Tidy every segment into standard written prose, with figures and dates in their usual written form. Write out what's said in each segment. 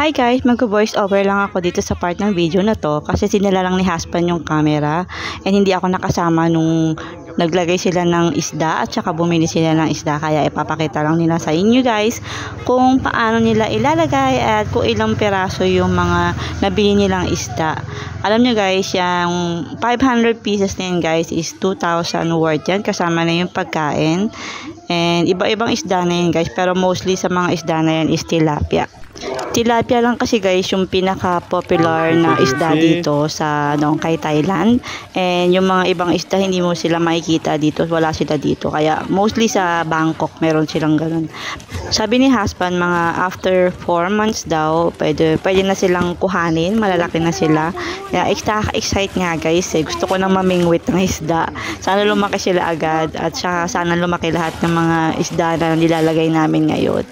Hi guys, mag-voice over lang ako dito sa part ng video na to kasi sinila lang ni husband yung camera and hindi ako nakasama nung naglagay sila ng isda at saka bumili sila ng isda, kaya ipapakita lang nila sa inyo guys kung paano nila ilalagay at kung ilang peraso yung mga nabili nilang isda. Alam nyo guys, yung 500 pieces na yun guys is 2,000 worth yan, kasama na yung pagkain and iba-ibang isda na yun guys, pero mostly sa mga isda na yan is tilapia. Tilapia lang kasi guys yung pinaka-popular na isda dito sa Nongkay, Thailand. And yung mga ibang isda hindi mo sila makikita dito, wala sila dito. Kaya mostly sa Bangkok meron silang ganun. Sabi ni husband mga after 4 months daw, pwede na silang kuhanin, malalaki na sila. Kaya excited nga guys, gusto ko nang mamingwit ng isda. Sana lumaki sila agad at saka sana lumaki lahat ng mga isda na nilalagay namin ngayon.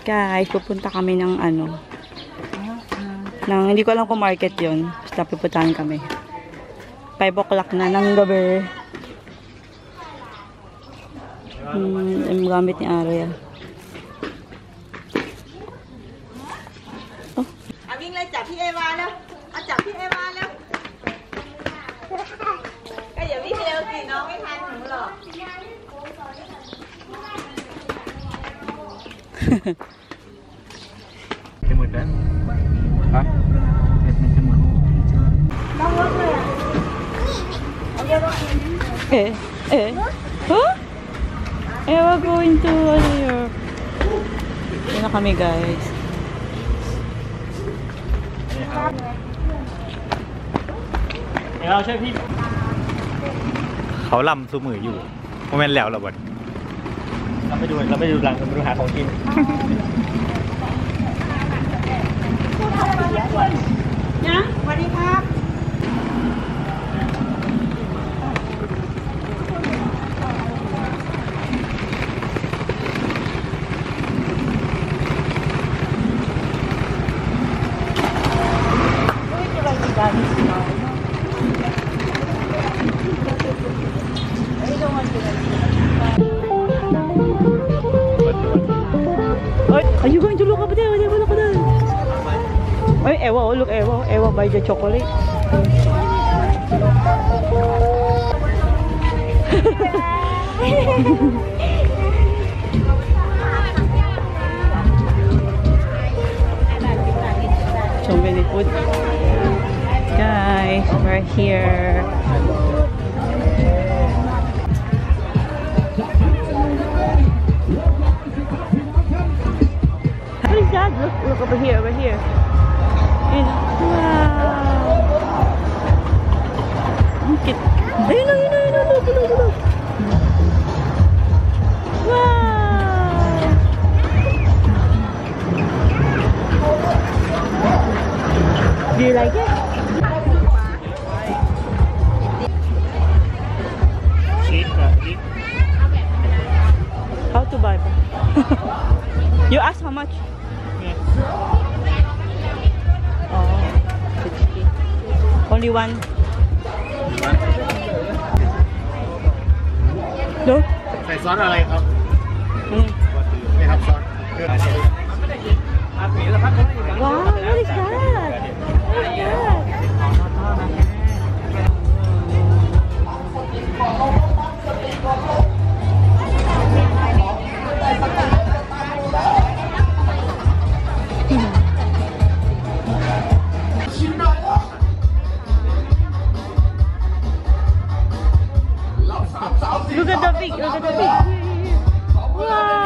Guys, pupunta kami ng hindi ko alam kung market yon. Basta pupuntahan kami 5 o'clock na ng gabi. Ang gamit ni Aria. Chặtพี่Evaแล้วจับพี่เอวาแล้วก็อย่าพี่เอวสิน้องไม่ทันหนูหรอกจะหมดแล้วฮะมันจะหมดน้องรถเลยEva going to here. Yun na kami guys.เราช่วยพี่เขาลำสู้มืออยู่โมเมนต์แล้วเราบ่นเราไปดูหลังเราไปดูหาของกินนะสวัสดีครับ Are you going to look over there? Look over there. Ay, Eva, oh, look, Eva buy the chocolate. So many food. Guys, we're here. Look over here, And, wow. Look at, look. Wow. Do you like it? How to buy? You ask how much? Oh, 60. Only one. No? ใส่ซอสอะไรครับนี่ครับซอส Wow, what is that? Look at the pig. Wow.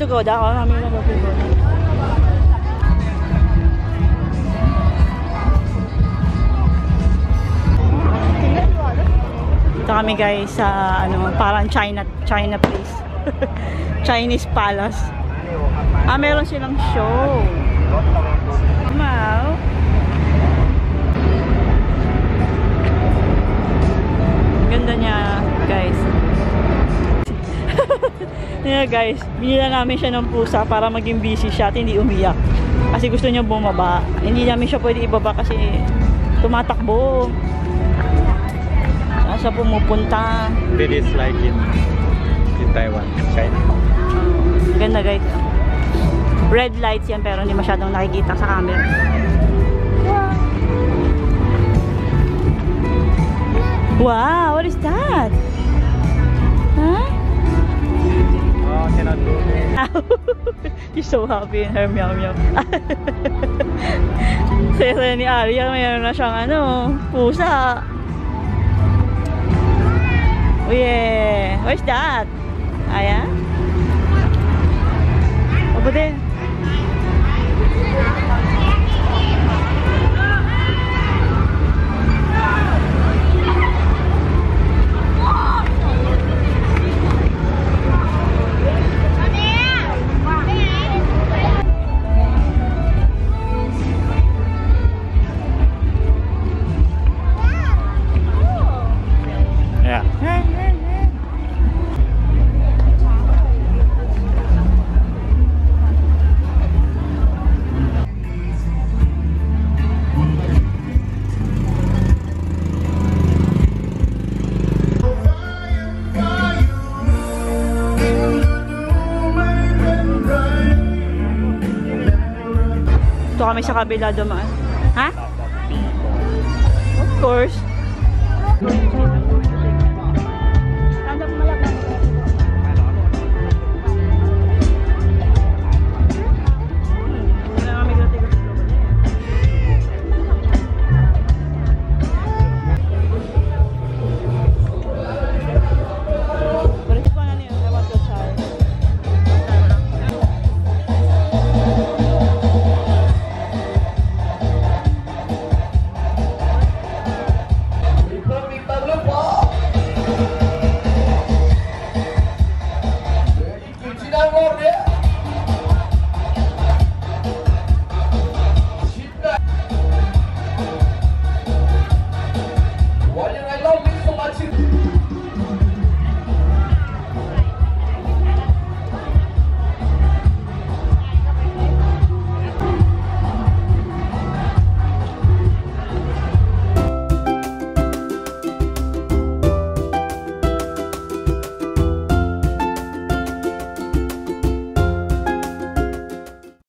want to go down? Kami na go down. Ito kami guys sa parang China place. Chinese palace. Meron silang show. Wow. Ganda niya, guys. Yeah, guys, binila namin siya ng pusa para maging busy siya at hindi umiyak. Kasi gusto niya bumaba. Hindi namin siya pwede ibaba kasi tumatakbo. Saan siya pumupunta. It is like in Taiwan, China. Ganda guys. Red lights yan pero hindi masyadong nakikita sa camera. Wow, what is that? Huh? Oh, I cannot do it. She's so happy in her meow meow. Saya ni Arya, mayroon na siyang pusa. Oh yeah, where's that? Aya? Over there. Yeah. Ito kami sa kabila dumaan. Ha? Of course. Stand up,